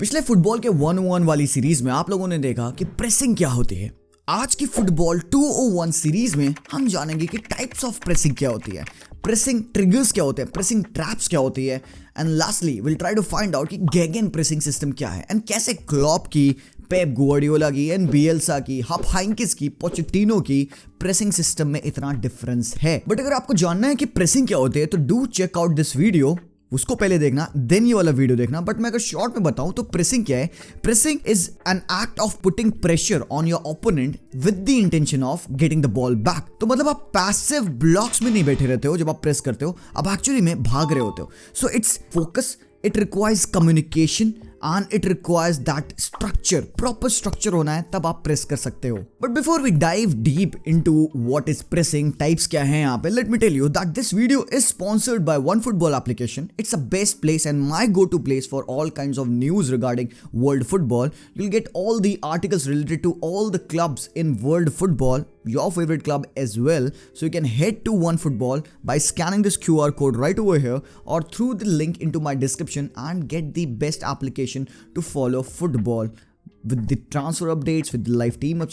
पिछले फुटबॉल के 101 वाली सीरीज में आप लोगों ने देखा कि प्रेसिंग क्या होती है। आज की फुटबॉल 201 सीरीज में हम जानेंगे कि टाइप्स ऑफ प्रेसिंग क्या होती है, प्रेसिंग ट्रिगर्स क्या होते हैं, प्रेसिंग ट्रैप्स क्या होती है, and lastly will try to find out कि गेगन प्रेसिंग सिस्टम क्या है एंड कैसे क्लॉप की, पेप गुआर्डियोला की एंड बियल्सा की, हप हाइंकिस की, पोचेटिनो की प्रेसिंग सिस्टम में इतना डिफरेंस है। बट अगर आपको जानना है कि प्रेसिंग क्या होती है तो do check out this video, उसको पहले देखना देन ये वाला वीडियो देखना। बट मैं अगर शॉर्ट में बताऊं तो प्रेसिंग क्या है। Pressing is an act of putting pressure on your opponent with the intention of getting the ball back. तो मतलब आप पैसिव ब्लॉक्स में नहीं बैठे रहते हो जब आप प्रेस करते हो, आप एक्चुअली में भाग रहे होते हो। So it's focus, it requires communication and it requires that structure, proper structure होना है तब आप प्रेस कर सकते हो। But before we dive deep into what is pressing, types क्या हैं यहाँ पे, let me tell you that this video is sponsored by OneFootball application. It's a best place and my go-to place for all kinds of news regarding world football. You'll get all the articles related to all the clubs in world football, your favorite club as well. So you can head to OneFootball by scanning this QR code right over here or through the link into my description and get the best application to follow football with the transfer updates, with the live team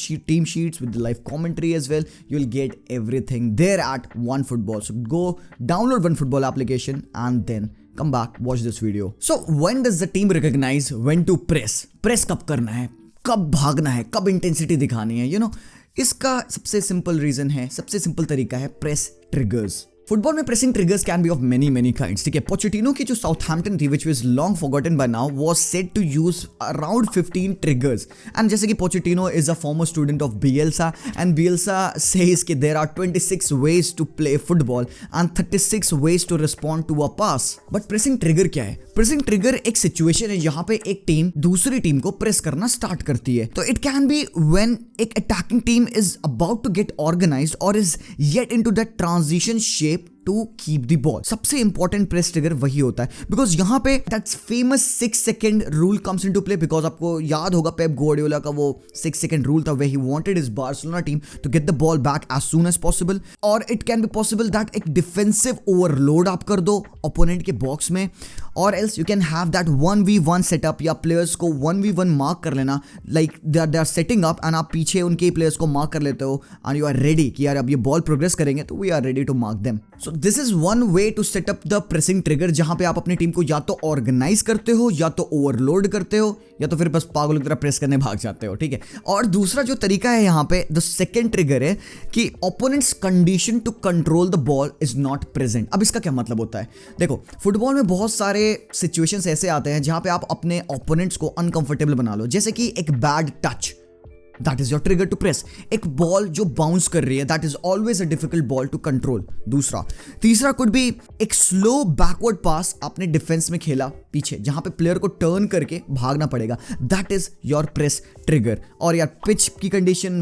sheets, with the live commentary as well. You'll get everything there at OneFootball. So go download OneFootball application and then come back, watch this video. So when does the team recognize when to press? Press कब करना है, कब भागना है, कब intensity दिखानी है, इसका सबसे सिंपल रीजन है, सबसे सिंपल तरीका है प्रेस ट्रिगर्स। फुटबॉल में pressing triggers can be of many kinds. ठीक है, पोचेटिनो की जो साउथहैम्पटन थी which was long forgotten by now was said to use around 15 triggers. And जैसे कि Pochettino is a former student of Bielsa and Bielsa says कि there are 26 ways to play football and 36 ways to respond to a pass. But pressing trigger क्या है? Pressing trigger एक situation है जहां पे एक टीम दूसरी टीम को प्रेस करना स्टार्ट करती है। तो इट कैन बी व्हेन एक attacking team is about to get organised और is yet into that transition shape to keep the ball. सबसे इंपॉर्टेंट प्रेस ट्रिगर वही होता है बिकॉज यहाँ पे that's famous 6 second rule comes into play. Because आपको याद होगा पेप गुआर्डियोला का वो 6 सेकंड रूल था way he wanted his Barcelona team to get the ball back as soon as possible. और it can be possible that एक defensive overload आप कर दो ओपोनेंट के बॉक्स में, और else you can have that 1v1 setup या players को 1v1 मार्क कर लेना, like they are setting up and आप पीछे उनके प्लेयर्स को मार्क कर लेते हो एंड यू आर रेडी कि यार अब ये बॉल प्रोग्रेस करेंगे तो we are ready to mark them. So this is one way to set up the pressing trigger जहां पे आप अपनी टीम को या तो ऑर्गेनाइज करते हो या तो ओवरलोड करते हो या तो फिर बस पागलों की तरह प्रेस करने भाग जाते हो। ठीक है, और दूसरा जो तरीका है यहाँ पे द सेकेंड ट्रिगर है कि opponents condition to control the ball is not present. अब इसका क्या मतलब होता है? देखो, फुटबॉल में बहुत सारे सिचुएशंस ऐसे आते हैं जहां पे आप अपने ओपोनेंट्स को अनकंफर्टेबल बना लो, जैसे कि एक bad touch, that is your trigger to press। एक बॉल जो बाउंस कर रही है, that is always a difficult ball to control। तीसरा कुड बी एक स्लो बैकवर्ड पास आपने डिफेंस में खेला पीछे, जहां पे प्लेयर को टर्न करके भागना पड़ेगा, that is your press trigger। और यार पिच की condition,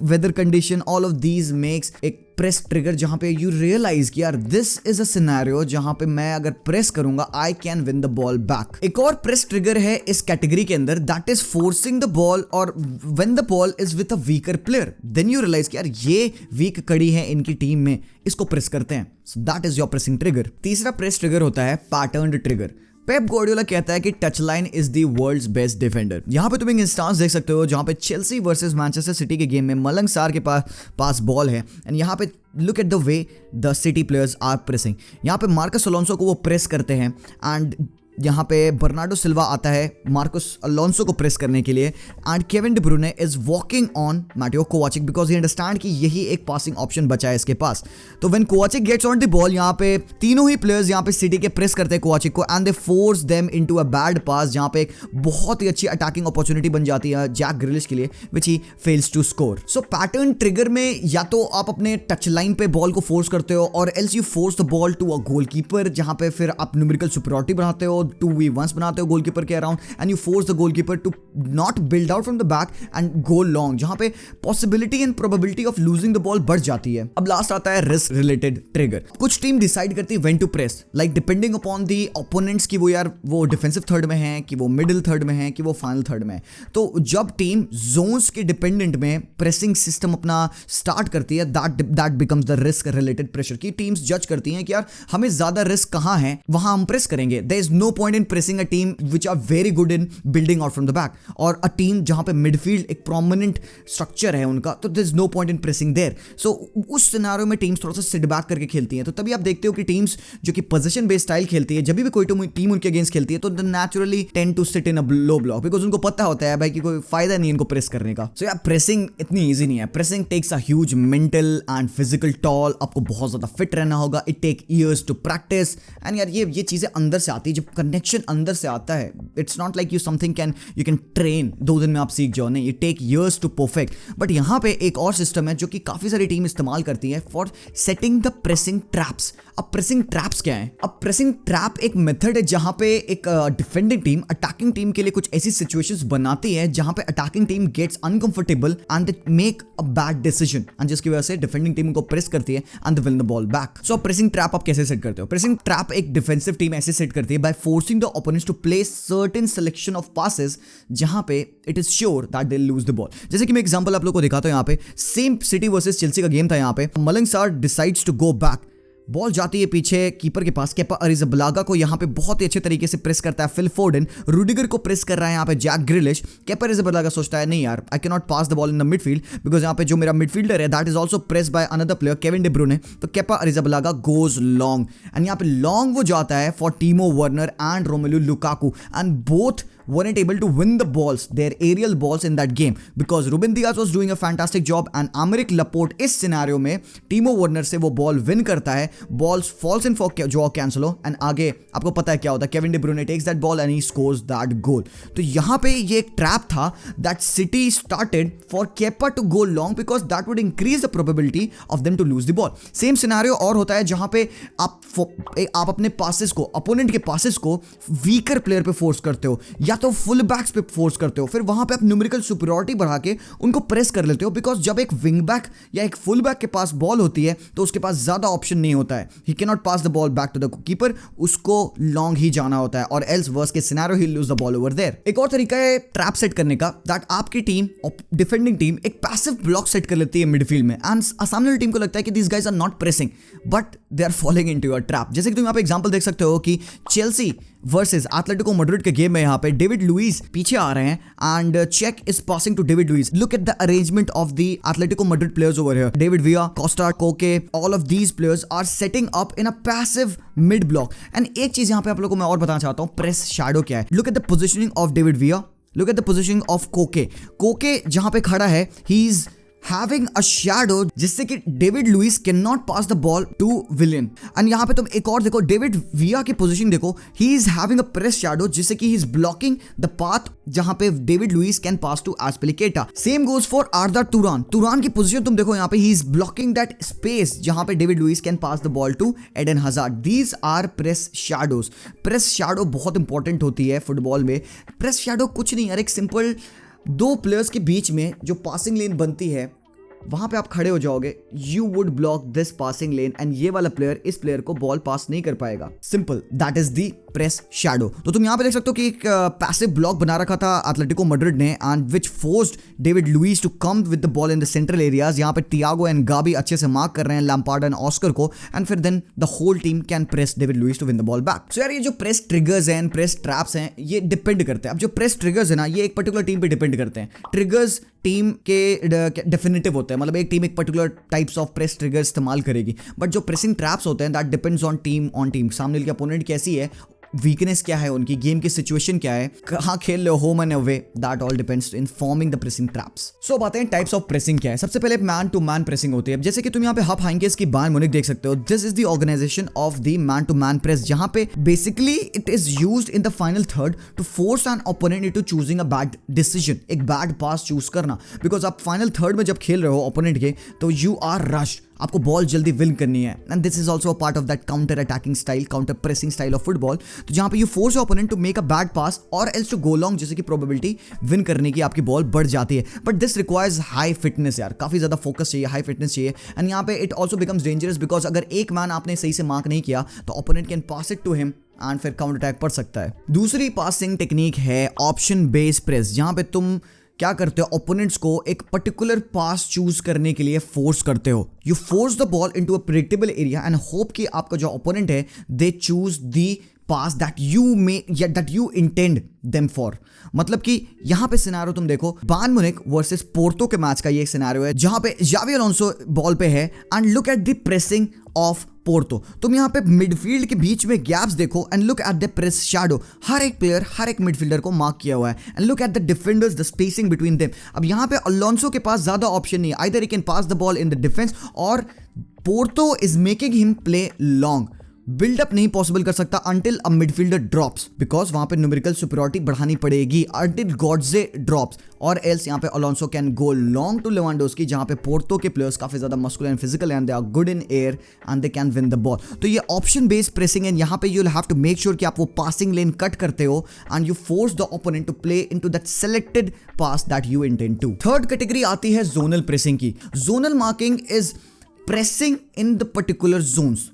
weather condition, all of these makes एक प्रेस ट्रिगर जहां पे यू रियलाइज कि यार दिस इज अ सिनेरियो जहां पे मैं अगर प्रेस करूंगा I can win the ball back. एक और प्रेस ट्रिगर है इस कैटेगरी के अंदर, that is forcing the ball और when the ball is with a weaker player then you realise कि यार ये वीक कड़ी है इनकी टीम में, इसको प्रेस करते हैं। So that is your pressing trigger. तीसरा प्रेस ट्रिगर होता है पैटर्न्ड ट्रिगर। पेप गुआर्डियोला कहता है कि touch line is the world's best defender. यहां पे तुम एक इंस्टांस देख सकते हो जहां पे चेल्सी वर्सेस मैनचेस्टर सिटी के गेम में मलंग सार के पास बॉल है एंड यहां पे look at the way the City players are pressing. यहां पे मार्कस अलोंसो को वो प्रेस करते हैं एंड यहाँ पे बर्नार्डो सिल्वा आता है मार्कस अलोंसो को प्रेस करने के लिए and Kevin De Bruyne is walking on Mateo Kovacic because he understand कि यही एक पासिंग ऑप्शन बचा है इसके पास। तो when Kovacic gets on the ball, यहाँ पे तीनों ही प्लेयर्स यहाँ पे सिटी के प्रेस करते हैं कोवाचिक को and they force them into a bad pass, जहाँ पे एक बहुत ही अच्छी अटैकिंग अपॉर्चुनिटी बन जाती है जैक ग्रिलिश के लिए which he fails to score. So pattern trigger में या तो आप अपने टच लाइन पे बॉल को फोर्स करते हो और else you force the ball to a goalkeeper, जहाँ पे फिर आप न्यूमेरिकल सुपीरियरिटी बनाते हो, 2v1s बनाते हो गोलकीपर के around and you force the goalkeeper to not build out from the back and go long, जहां पे possibility and probability of losing the ball बढ़ जाती है। अब लास्ट आता है रिस्क रिलेटेड ट्रिगर। कुछ टीम डिसाइड करती है when to press, like depending upon the opponents की वो डिफेंसिव थर्ड में है कि वो मिडिल थर्ड में है कि वो फाइनल थर्ड में है। तो जब टीम जोन्स के डिपेंडेंट में प्रेसिंग सिस्टम अपना स्टार्ट करती है that becomes the risk related pressure. की टीम्स जज करती हैं कि यार हमें ज्यादा रिस्क कहां है, वहां हम प्रेस करेंगे। There is no point in pressing a team which are very good in building out from the back, और अ टीम जहां पे मिडफील्ड एक प्रोमिनेंट स्ट्रक्चर है उनका, तो there is no point in pressing there. So उस scenario में teams थोड़ा सा सिट बैक करके खेलती हैं। तो तभी आप देखते हो कि टीम्स जो कि पोजीशन बेस्ड स्टाइल खेलती है, जब भी कोई टीम उनके अगेंस्ट खेलती है तो naturally tend to sit in a low block, because उनको पता होता है भाई कि कोई फायदा नहीं इनको प्रेस करने का। सो यार प्रेसिंग इतनी ईजी नहीं है। Pressing takes a huge mental and physical toll, आपको बहुत ज्यादा फिट रहना होगा। It take years to practice, and यार ये चीजें अंदर से आती है, जब कनेक्शन अंदर से आता है, it's not like you something you can train 2 दिन में आप सीख जाओ, नहीं, ये take years to perfect. But यहाँ पे एक और सिस्टम है जो कि काफी सारी टीम इस्तेमाल करती है for setting the pressing traps. अब प्रेसिंग ट्रैप्स क्या है? अब प्रेसिंग ट्रैप एक मेथड है जहां पे एक डिफेंडिंग टीम अटैकिंग टीम के लिए कुछ ऐसी सिचुएशंस बनाती है जहां पे attacking team gets uncomfortable and they make a bad decision, and जिसकी वजह से डिफेंडिंग टीम को प्रेस करती है and they win the ball back. So pressing trap आप कैसे सेट करते हो? प्रेसिंग ट्रैप एक डिफेंसिव टीम ऐसे सेट करती है by forcing the opponents to play certain selection of passes जहां पे it is sure that they lose the ball. जैसे कि मैं एग्जांपल आप लोगों को दिखाता हूं, यहाँ पे सेम सिटी वर्सेस चेल्सी का गेम था। यहाँ पे Malang Sarr decides to go back, ball जाती है पीछे कीपर के पास, केपा अरिज़ाबलागा को यहाँ पे बहुत ही अच्छे तरीके से प्रेस करता है फिल फोर्डन, रूडिगर को प्रेस कर रहा है यहाँ पे जैक ग्रिलिश। केपा अरिज़ाबलागा सोचता है नहीं यार, I can not pass the ball in the midfield because यहाँ पे जो मेरा मिडफील्डर है that is also press by another player Kevin De ब्रुयने। तो केपा अरिज़ाबलागा गोज लॉन्ग, एंड यहाँ पे लॉन्ग वो जाता है for टीमो Werner and Romelu Lukaku, and both weren't able to win the balls, their aerial balls in that game because Ruben Dias was doing a fantastic job and Aymeric Laporte इस scenario में Timo Werner से वो ball win करता है, balls falls in for Joao Cancelo, and आगे आपको पता है क्या होता है, Kevin De Bruyne takes that ball and he scores that goal. तो यहाँ पे ये एक ट्रैप था that City started for Kepa to go long because that would increase the probability of them to lose the ball. Same scenario और होता है जहां पे आप अपने पासेस को, अपोनेंट के पासेस को वीकर प्लेयर पे फोर्स करते हो या तो फुल बैक्स पे फोर्स करते हो, फिर वहां पे आप न्यूमेरिकल सुपीरियरिटी बढ़ा के उनको प्रेस कर लेते हो बिकॉज जब एक विंग बैक या एक फुल बैक के पास बॉल होती है तो उसके पास ज्यादा ऑप्शन नहीं होता है, he can not pass the ball back to the keeper, उसको लॉन्ग ही जाना होता है और एल्स वर्स के scenario he lose the ball over there. एक और तरीका है ट्रैप सेट करने का, दैट आपकी टीम डिफेंडिंग टीम एक पैसिव ब्लॉक सेट कर लेती है मिडफील्ड में एंड सामने वाली टीम को लगता है कि this guys are not pressing but they are following into your trap. जैसे कि तुम यहाँ पे एग्जांपल देख सकते हो कि चेल्सी वर्सेस एटलेटिको मैड्रिड के गेम में यहाँ पे डेविड लुइस पीछे आ रहे हैं and Cech is passing to David Luiz. Look at the arrangement of the Atletico Madrid players over here, David Villa, Costa, Koke, all of these players are setting up in a passive mid block. And एक चीज यहाँ पे आप लोगों को मैं और बताना चाहता हूँ, प्रेस शैडो क्या है। Look at the positioning of David Villa, look at the positioning of Koke. Koke जहां पे खड़ा है he is having a shadow जिससे कि David Luiz can not pass the ball to Willian. And यहाँ पे तुम एक और देखो, डेविड विया की पोजीशन देखो, he is having a press shadow जिससे कि he is blocking the path जहां पे David Luiz can pass to Azpilicueta. Same goes for Arda Turan, Turan की पोजीशन तुम देखो यहाँ पे, he is blocking that space जहां पे David Luiz can pass the ball to Eden Hazard. These are press shadows. Press shadow बहुत important होती है फुटबॉल में। प्रेस शैडो कुछ नहीं यार, एक सिंपल दो प्लेयर्स के बीच में जो पासिंग लेन बनती है वहां पे आप खड़े हो जाओगे, you would block this passing lane and ये वाला प्लेयर इस प्लेयर को बॉल पास नहीं कर पाएगा। Simple, that is the press shadow. तो तुम यहां पे देख सकते हो कि एक पैसिव ब्लॉक बना रखा था एटलेटिको मैड्रिड ने and which forced David Luiz to come with the ball in the central areas. यहां पे थियागो एंड गाबी अच्छे से मार्क कर रहे हैं लैम्पार्ड एंड ऑस्कर को, एंड फिर then the whole team can press David Luiz to win the ball back. So यार ये जो प्रेस ट्रिगर्स हैं, प्रेस ट्रैप्स हैं, ये डिपेंड करते हैं। अब जो प्रेस ट्रिगर्स है ना, ये एक पर्टिकुलर टीम पे डिपेंड करते हैं। ट्रिगर्स टीम के डेफिनेटिव होते हैं, मतलब एक टीम एक particular types of press trigger इस्तेमाल करेगी, बट जो प्रेसिंग ट्रैप्स होते हैं दैट डिपेंड्स ऑन टीम। सामने की अपोनेंट कैसी है, वीकनेस क्या है उनकी, गेम की सिचुएशन क्या है, कहाँ खेल रहे हो, home and away, that all depends in forming the pressing traps. So अब आते हैं टाइप्स ऑफ प्रेसिंग क्या है। सबसे पहले मैन टू मैन प्रेसिंग होती है। जैसे कि तुम यहाँ पे हब हाइंकेस की बायर्न म्यूनिख देख सकते हो, this is the organisation of the man to man press, जहां पे basically it is used in the final third to force an opponent into choosing a bad decision, एक बैड पास चूज करना। Because आप final third में जब खेल रहे हो ओपोनेंट के, तो यू आर रश्ड, आपको बॉल जल्दी विन करनी है, and this is also a part of that counter attacking style, counter pressing style of football. तो जहां पे you force opponent to make a bad pass और एल्स टू गो लॉन्ग, जैसे कि प्रोबेबिलिटी विन करने की आपकी बॉल बढ़ जाती है। But this requires high fitness यार, काफी ज्यादा फोकस चाहिए, हाई फिटनेस चाहिए, एंड यहाँ पे it also becomes dangerous because अगर एक मैन आपने सही से मार्क नहीं किया तो opponent can pass it to him and फिर काउंटर अटैक पड़ सकता है। दूसरी पासिंग टेक्निक है ऑप्शन बेस्ड प्रेस, जहां पे तुम क्या करते हो, ओपोनेंट्स को एक पर्टिकुलर पास चूज करने के लिए फोर्स करते हो। You force the ball into a predictable area and hope कि आपका जो ओपोनेंट है they choose the pass that you intend them for. मतलब कि यहां पे सिनेरियो तुम देखो, बायर्न म्यूनिख वर्सेस पोर्टो के मैच का ये सिनेरियो है जहां पे जावी अलोंसो बॉल पे है and look at the pressing of Porto. तुम यहां पे मिडफील्ड के बीच में गैप्स देखो and look at the press shadow. हर एक प्लेयर, हर एक मिडफील्डर को मार्क किया हुआ है and look at the defenders, the spacing between them. अब यहां पे अलोंसो के पास ज्यादा ऑप्शन नहीं है, either he can pass the ball in the defence और Porto is making him play long. Buildup नहीं पॉसिबल कर सकता until a midfielder drops, because वहां पे न्यूमेरिकल सुपीरियरिटी बढ़ानी पड़ेगी अंटिल गॉड्जे ड्रॉप्स, और एल्स यहां पे Alonso can go long to Lewandowski, जहां पे पोर्टो के प्लेयर्स काफी ज्यादा muscular and physical and they are good in air and they can win the ball. तो ये ऑप्शन बेस्ड प्रेसिंग है, यहां पे you will have to make sure कि आप वो पासिंग लेन कट करते हो and you force the opponent to play into that selected pass that you intend to. Third category आती है जोनल प्रेसिंग की। Zonal marking is pressing in the particular zones.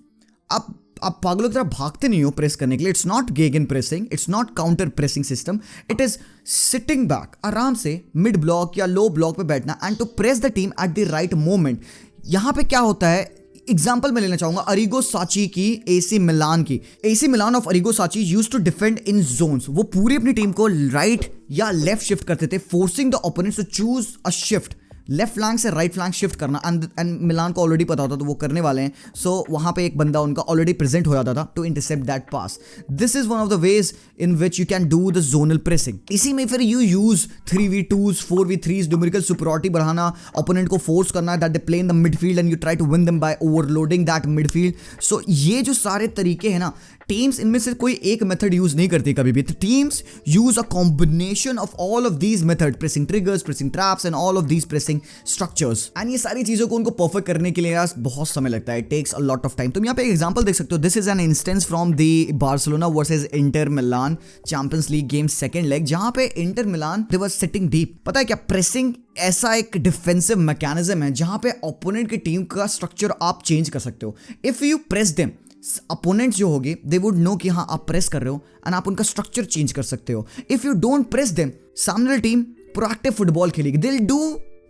अब आप पागलों की तरह भागते नहीं हो प्रेस करने के लिए। It's not gegen pressing, it's not counter pressing system, it is sitting back, आराम से मिड ब्लॉक या लो ब्लॉक पे बैठना and to press the team at the right moment. यहां पे क्या होता है, एग्जाम्पल मैं लेना चाहूंगा अरिगो साची की, एसी मिलान की। एसी मिलान ऑफ अरिगो साची used to defend in zones. वो पूरी अपनी टीम को राइट या लेफ्ट शिफ्ट करते थे, forcing the opponents to choose a shift, left flank से राइट फ्लैंक शिफ्ट करना। एंड मिलान को ऑलरेडी पता होता तो वो करने वाले हैं, सो वहां पे एक बंदा उनका ऑलरेडी प्रेजेंट हो जाता था to intercept that pass. This is one of the ways in which you can do the zonal pressing. इसी में फिर you use 3v2s 4v3s, numerical superiority बढ़ाना, ओपोनेंट को फोर्स करना that they play in the midfield and you try to win them by overloading that midfield. So ये जो सारे तरीके हैं ना, टीम्स इनमें से कोई एक मेथड यूज नहीं करती कभी भी। Teams use a combination of all of these method, pressing triggers, pressing traps and all of these pressing structures. And ये सारी चीजों को उनको परफेक्ट करने के लिए यार बहुत समय लगता है, it takes a lot of time. तुम यहाँ पे एक एग्जांपल देख सकते हो, this is an instance from the Barcelona versus Inter Milan Champions League game second leg, जहां पे Inter Milan they were sitting deep. पता है क्या, प्रेसिंग ऐसा एक डिफेंसिव मैकेनिज्म है जहां पे ओपोनेंट की टीम का स्ट्रक्चर आप चेंज कर सकते हो। If you press them, opponents जो होगी दे वुड नो कि हाँ आप प्रेस कर रहे हो एंड आप उनका स्ट्रक्चर चेंज कर सकते हो। If you don't press them, सामने वाली टीम प्रोएक्टिव फुटबॉल खेलेगी, they will do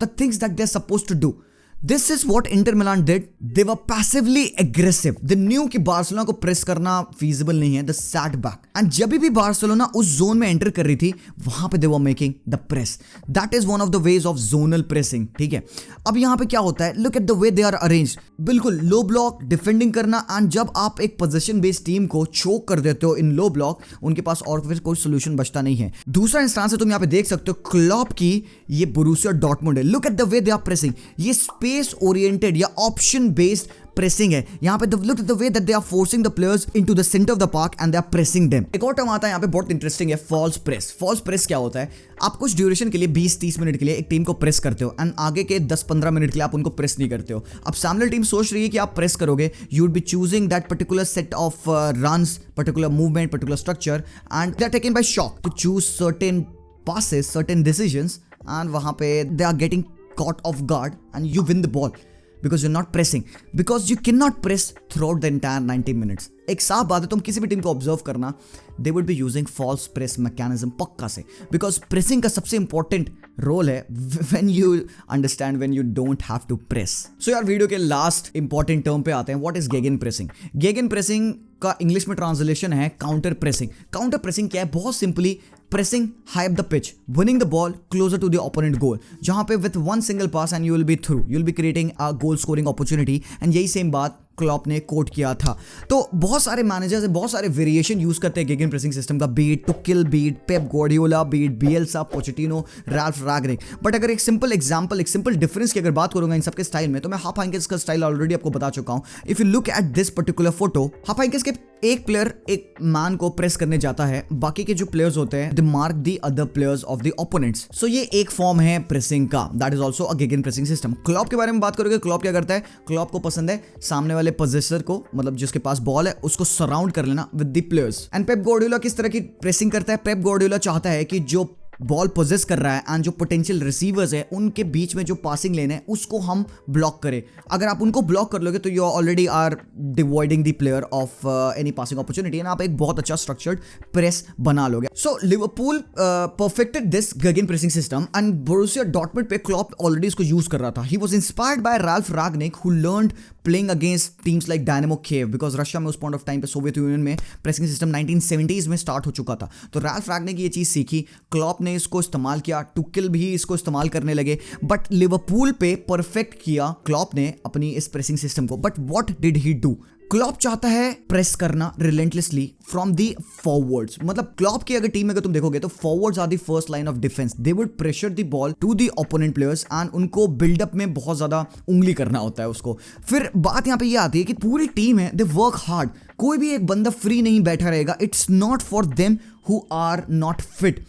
the things that they are supposed to do. This is what Inter Milan did. They were passively aggressive. They knew कि Barcelona को press करना feasible नहीं है. They sat back. And जब भी Barcelona उस zone में enter कर रही थी, वहां पे they were making the press. That is one of the ways of zonal pressing. ठीक है, अब यहां पे क्या होता है, look at the way they are arranged. बिल्कुल लो ब्लॉक डिफेंडिंग करना, एंड जब आप एक पोजीशन बेस्ड टीम को चोक कर देते हो इन लो ब्लॉक, उनके पास और फिर कोई सोल्यूशन बचता नहीं है। दूसरा इंस्टांस है, तुम यहां पे देख सकते हो क्लॉप की ये बोरुसिया डॉर्टमुंड है। Look at the way they are pressing, ये स्पेस ओरिएंटेड या ऑप्शन बेस्ड प्रेसिंग है। यहां पे look at the way that they are forcing the players into the centre of the park and they are pressing them. एक और term आता है यहां पे बहुत इंटरेस्टिंग है, फॉल्स प्रेस। फॉल्स प्रेस क्या होता है, आप कुछ ड्यूरेशन के लिए 20-30 मिनट के लिए एक टीम को प्रेस करते हो एंड आगे के 10-15 मिनट के लिए आप उनको प्रेस नहीं करते हो। अब सामने टीम सोच रही है कि आप प्रेस करोगे, you would be choosing that particular set of runs, particular movement, particular structure, and they are taken by shock to choose certain passes, certain decisions, and वहां पे they are getting caught off guard and you win the ball because you're not pressing, because you cannot press throughout the entire 90 minutes. एक साफ बात है, तुम किसी भी team को ऑब्जर्व करना, they would be using false press mechanism पक्का से, because pressing का सबसे important रोल है when you understand when you don't have to press. So यार वीडियो के लास्ट important term पे आते हैं, what is गेगन pressing? गेगन pressing का इंग्लिश में ट्रांसलेशन है काउंटर प्रेसिंग। काउंटर प्रेसिंग क्या है, बहुत simply pressing high up the pitch, winning the ball closer to the opponent goal, जहां पे with one single pass and you will be through, you will be creating a goal scoring opportunity, and यही same बात Klopp ने coat किया था। तो बहुत सारे मैनेजर्स बहुत सारे वेरिएशन यूज करते हैं गेगन प्रेसिंग सिस्टम का, beat Tuchel, beat Pep Guardiola, beat Bielsa, Pochettino, Ralf Rangnick. But अगर एक सिंपल एग्जांपल, एक सिंपल डिफरेंस की अगर बात करूंगा इन सबके स्टाइल में, तो मैं हाफाइंकेस का स्टाइल ऑलरेडी आपको बता चुका हूं। If you look at this particular photo, हाफाइंकेस के एक प्लेयर एक मैन को प्रेस करने जाता है, बाकी के जो प्लेयर्स होते हैं they mark the other players of the opponents. So ये एक फॉर्म है प्रेसिंग का, that is also a gegen pressing system. Klopp के बारे में बात करोगे, क्लॉप क्या करता है, क्लॉप को पसंद है सामने वाले पोजेसर को, मतलब जिसके पास बॉल है उसको सराउंड कर लेना with the players. And Pep Guardiola किस तरह की प्रेसिंग करता है, पेप गार्डियोला चाहता है कि जो बॉल पोजेस कर रहा है एंड जो पोटेंशियल रिसीवर्स है उनके बीच में जो पासिंग लेन है उसको हम ब्लॉक करें। अगर आप उनको ब्लॉक कर लोगे तो you already are devoiding the player of any passing opportunity and आप एक बहुत अच्छा स्ट्रक्चर्ड प्रेस बना लोगे। So Liverpool perfected this gegen pressing system and Borussia Dortmund पे क्लॉप ऑलरेडी इसको यूज कर रहा था। He was inspired by Ralf Rangnick who learned playing against teams like Dynamo Kiev, because Russia में उस point of time पे Soviet Union में pressing system 1970s में स्टार्ट हो चुका था। तो राल्फ रैगनिक ने ये चीज़ सीखी, क्लॉप ने इसको इस्तेमाल किया, टुकिल भी इसको इस्तेमाल करने लगे, बट लिवरपूल पे परफेक्ट किया क्लॉप ने अपनी इस प्रेसिंग सिस्टम को। But what did he do? Klopp चाहता है प्रेस करना रिलेंटलेसली फ्रॉम दी फॉरवर्ड्स। मतलब क्लॉप की अगर टीम में अगर तुम देखोगे तो forwards are the first line of defence. They would pressure the ball to the opponent players and उनको बिल्डअप में बहुत ज्यादा उंगली करना होता है उसको। फिर बात यहाँ पे ये आती है कि पूरी टीम है, दे वर्क हार्ड, कोई भी एक बंदा फ्री नहीं बैठा रहेगा। It's not for them who are not fit.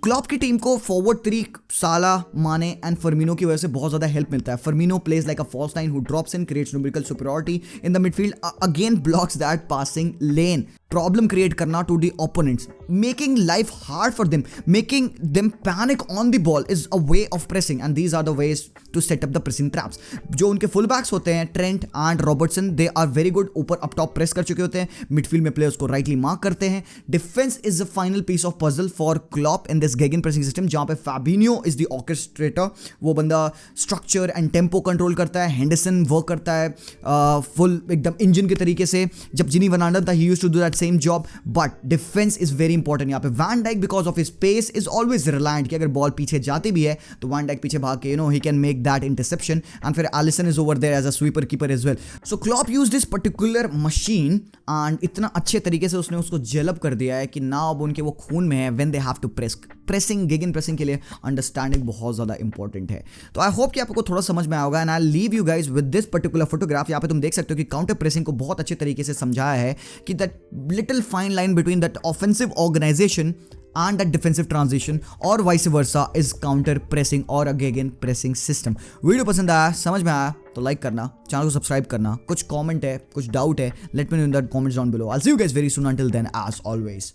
Klopp की टीम को फॉरवर्ड 3 साला, माने एंड फर्मिनो की वजह से बहुत ज्यादा हेल्प मिलता है। Firmino plays like a false nine who drops in, creates numerical superiority in the midfield, again blocks that passing lane, problem create करना to the opponents, making life hard for them, making them panic on the ball is a way of pressing and these are the ways to set up the pressing traps. जो उनके full backs होते हैं Trent and Robertson, they are very good, ऊपर up top press कर चुके होते हैं, midfield में प्लेयर्स को राइटली मार्क करते हैं। Defence is the final piece of puzzle for Klopp in this gegen pressing system, जहां पे फैबिनियो इज द ऑर्केस्ट्रेटर, वो बंदा स्ट्रक्चर एंड टेम्पो कंट्रोल करता है। हेंडरसन वर्क करता है फुल एकदम इंजन के तरीके से, जब जिनी वर्नाल्डो था he used to do that same job. But defence is very important यहाँ पे। Van Dijk because of his pace is always reliant कि अगर बॉल पीछे जाती भी है तो वैन डाइक पीछे भाग के he can make that interception and फिर Alisson is over there as a sweeper keeper as well. So Klopp use this particular machine and इतना अच्छे तरीके से उसने उसको जेलअप कर दिया है कि ना अब उनके वो खून में है when they have to press. Pressing, gegen pressing के लिए अंडरस्टैंडिंग बहुत ज्यादा इंपॉर्टेंट है। तो आई होप कि आपको थोड़ा समझ में आया होगा and I leave you guys with this particular photograph. यहाँ पे तुम देख सकते हो कि काउंटर प्रेसिंग को बहुत अच्छे तरीके से समझाया है कि that little fine line between that offensive organisation and that defensive transition or vice versa is counter pressing or a again pressing system। Video पसंद आया, समझ में आया तो लाइक करना, चैनल को सब्सक्राइब करना, कुछ कमेंट है, कुछ डाउट है, let me know in that comments down below. I will see you guys very soon, until then as always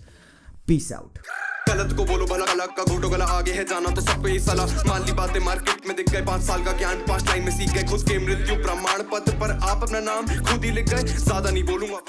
peace out. गलत को बोलो भला, अलग का घोटो गला, आगे है जाना तो सबको ही सलाह। मान ली बातें मार्केट में दिख गए, 5 साल का ज्ञान 5 लाइन में सीख गए, खुद के मृत्यु प्रमाण पत्र पर आप अपना नाम खुद ही लिख गए। ज्यादा नहीं बोलूंगा।